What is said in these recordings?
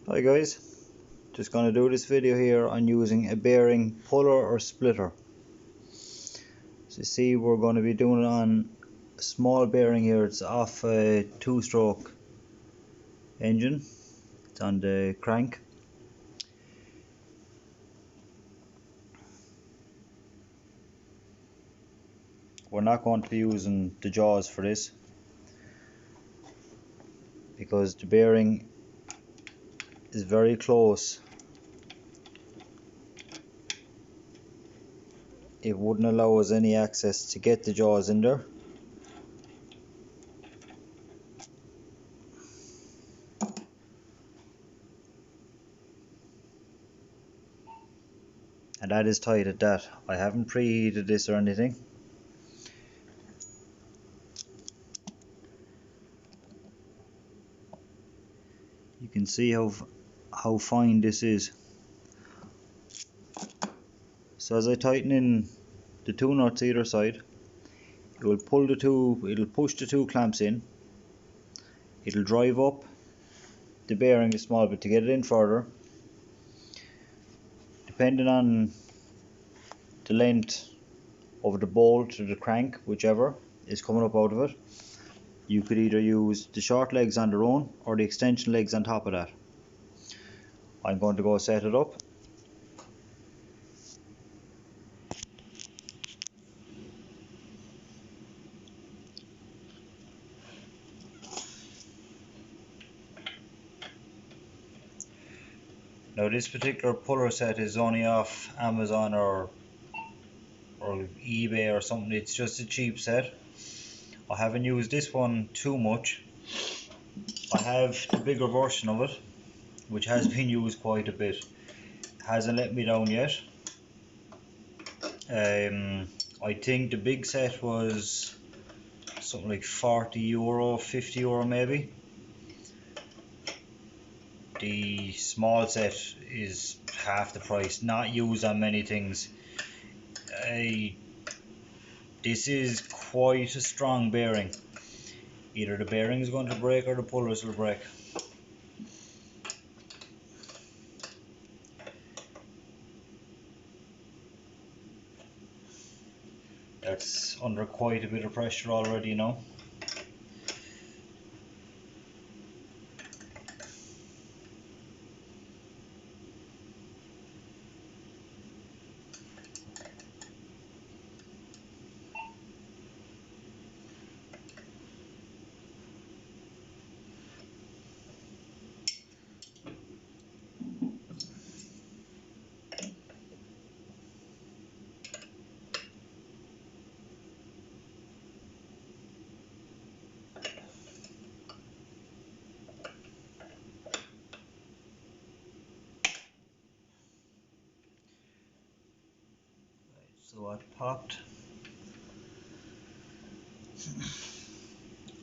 Hi guys, just going to do this video here on using a bearing puller or splitter. So you see we're going to be doing it on a small bearing here. It's off a 2-stroke engine. It's on the crank. We're not going to be using the jaws for this because the bearing is very close. It wouldn't allow us any access to get the jaws in there. And that is tight at that. I haven't preheated this or anything. You can see how fine this is. So as I tighten in the two nuts either side, it'll push the two clamps in. It'll drive up the bearing a small bit to get it in further. Depending on the length of the bolt or the crank, whichever is coming up out of it, you could either use the short legs on their own or the extension legs on top of that. I'm going to go set it up. Now this particular puller set is only off Amazon or eBay or something. It's just a cheap set. I haven't used this one too much. I have the bigger version of it, which has been used quite a bit. Hasn't let me down yet. I think the big set was something like €40, €50 maybe. The small set is half the price, not used on many things. This is quite a strong bearing. Either the bearing is going to break or the pullers will break. That's under quite a bit of pressure already now. So I popped.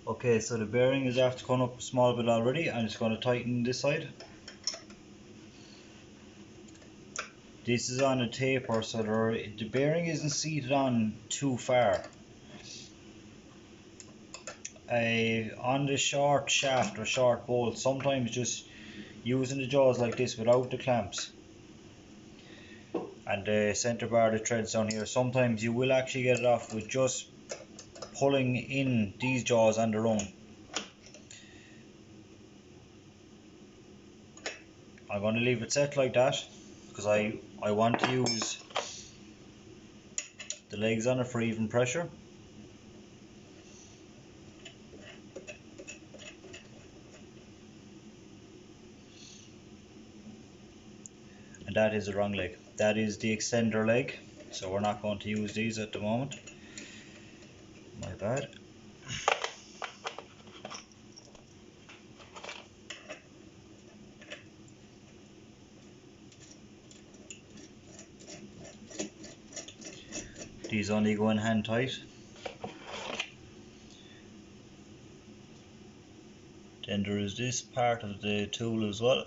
Okay, so the bearing is after coming up a small bit already. I'm just going to tighten this side. This is on a taper, so the bearing isn't seated on too far. On the short shaft or short bolt, sometimes just using the jaws like this without the clamps and the center bar that threads down here, sometimes you will actually get it off with just pulling in these jaws on their own. I'm going to leave it set like that because I want to use the legs on it for even pressure. And that is the wrong leg. That is the extender leg, so we're not going to use these at the moment. My bad. These only go in hand tight. Then there is this part of the tool as well.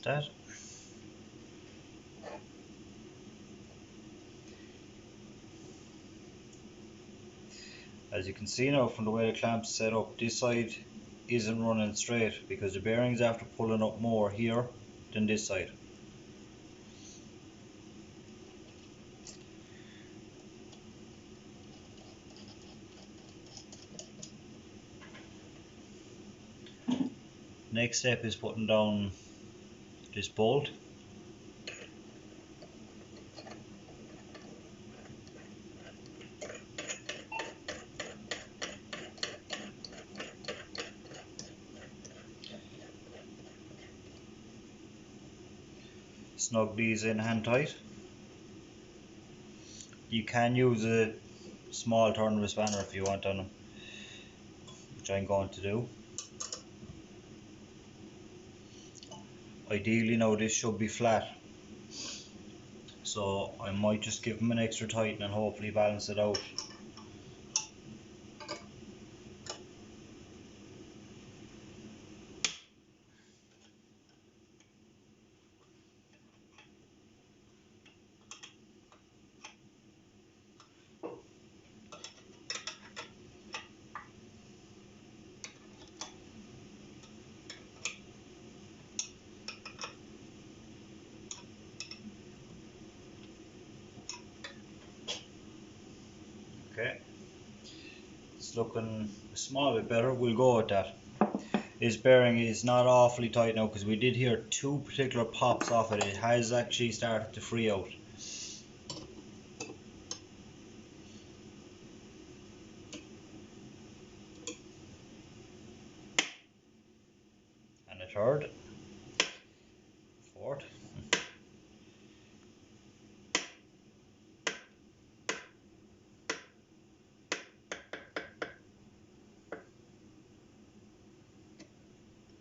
that. As you can see now from the way the clamp's set up, this side isn't running straight because the bearing's after pulling up more here than this side. Next step is putting down this bolt. Snug these in hand tight. You can use a small turn spanner if you want on them, which I'm going to do. Ideally now this should be flat, so I might just give them an extra tighten and hopefully balance it out. Okay, it's looking a small bit better, we'll go with that. This bearing is not awfully tight now because we did hear two particular pops off it. It has actually started to free out. And a third, fourth.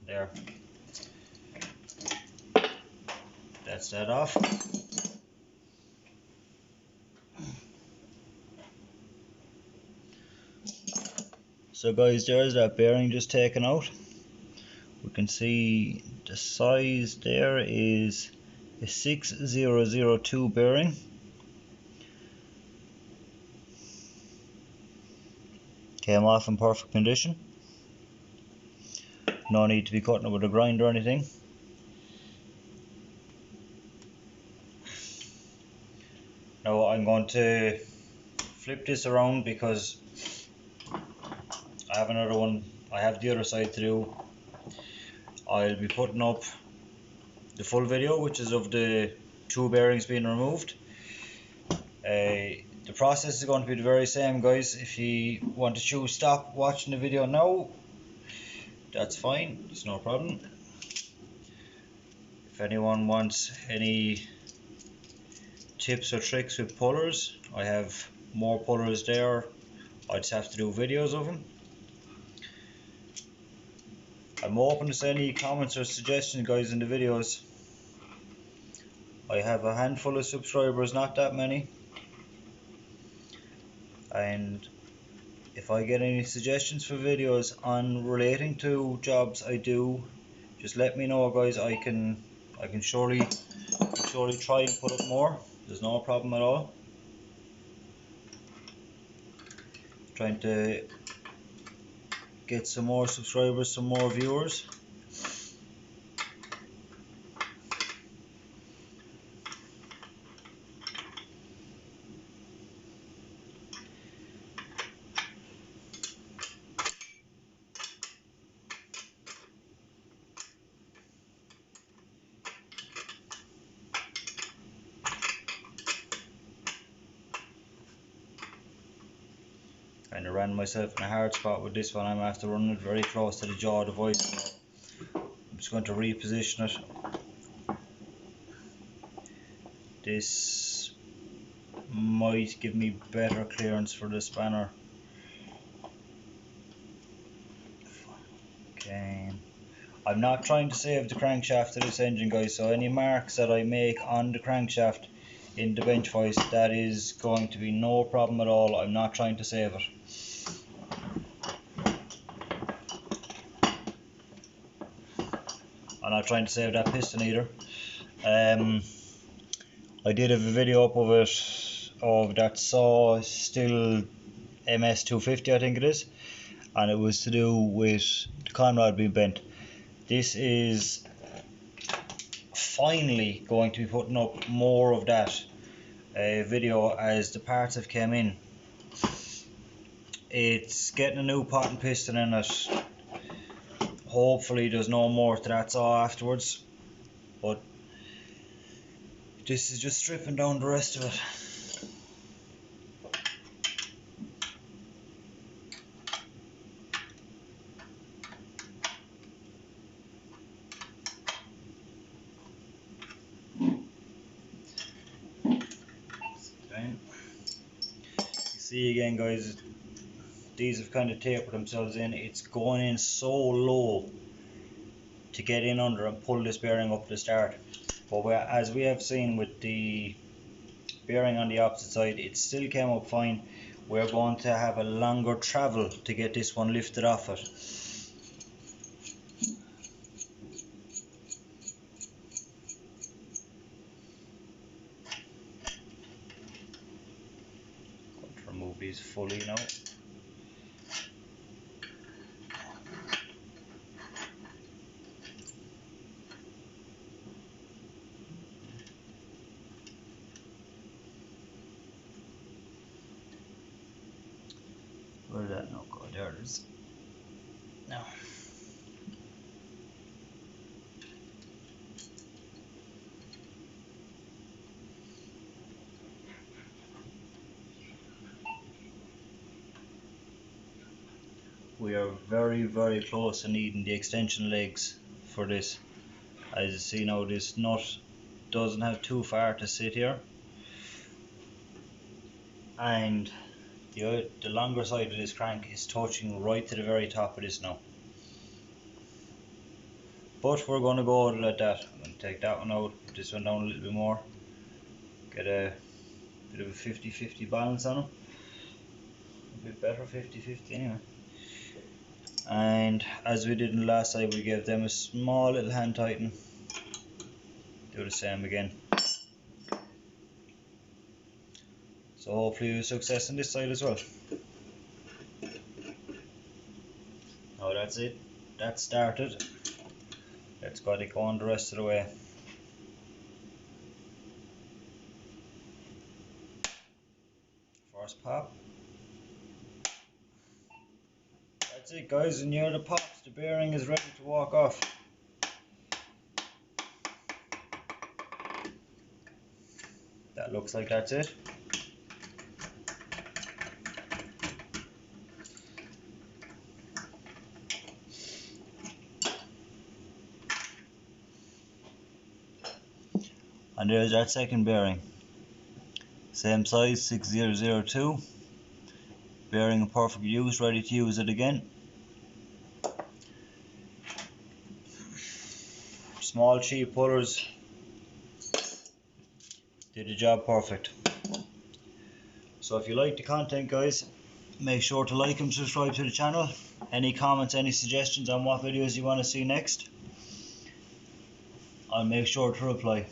There. That's that off. So guys, there's that bearing just taken out. We can see the size there is a 6002 bearing. Came off in perfect condition. No need to be cutting it with a grinder or anything. Now I'm going to flip this around because I have another one. I have the other side to do. I'll be putting up the full video, which is of the two bearings being removed. The process is going to be the very same, guys. If you want to choose stop watching the video now, that's fine, it's no problem. If anyone wants any tips or tricks with pullers, I have more pullers there. I just have to do videos of them. I'm open to any comments or suggestions, guys, in the videos. I have a handful of subscribers, not that many, and if I get any suggestions for videos on relating to jobs I do, just let me know, guys. I can surely try and put up more. There's no problem at all. Trying to get some more subscribers, some more viewers. Kind of ran myself in a hard spot with this one. I'm after running it very close to the jaw of the voice. I'm just going to reposition it. This might give me better clearance for the spanner. Okay. I'm not trying to save the crankshaft of this engine, guys, so any marks that I make on the crankshaft in the bench vise, that is going to be no problem at all. I'm not trying to save it. I'm not trying to save that piston either. I did have a video up of it, of that saw still MS250 I think it is, and it was to do with the conrod being bent. This is finally going to be putting up more of that video as the parts have came in. It's getting a new pot and piston in it. Hopefully there's no more to that saw afterwards, but this is just stripping down the rest of it. You see again guys, these have kind of tapered themselves in. It's going in so low to get in under and pull this bearing up to the start, but as we have seen with the bearing on the opposite side, it still came up fine. We're going to have a longer travel to get this one lifted off it. Going to remove these fully now. Where did that now go? There it is. Now. We are very, very close to needing the extension legs for this. As you see now, this nut doesn't have too far to sit here, and the longer side of this crank is touching right to the very top of this now. But we're going to go out like that. I'm going to take that one out, put this one down a little bit more, get a bit of a 50-50 balance on them. A bit better 50-50 anyway. And as we did in the last side, we gave them a small little hand tighten. Do the same again. So hopefully we have success on this side as well. Now that's it. That started. Let's go to go on the rest of the way. First pop. That's it guys, and near the pops the bearing is ready to walk off. That looks like that's it. And there's that second bearing. Same size, 6002. Bearing in perfect use, ready to use it again. Small cheap pullers did the job perfect. So if you like the content guys, make sure to like and subscribe to the channel. Any comments, any suggestions on what videos you want to see next, I'll make sure to reply.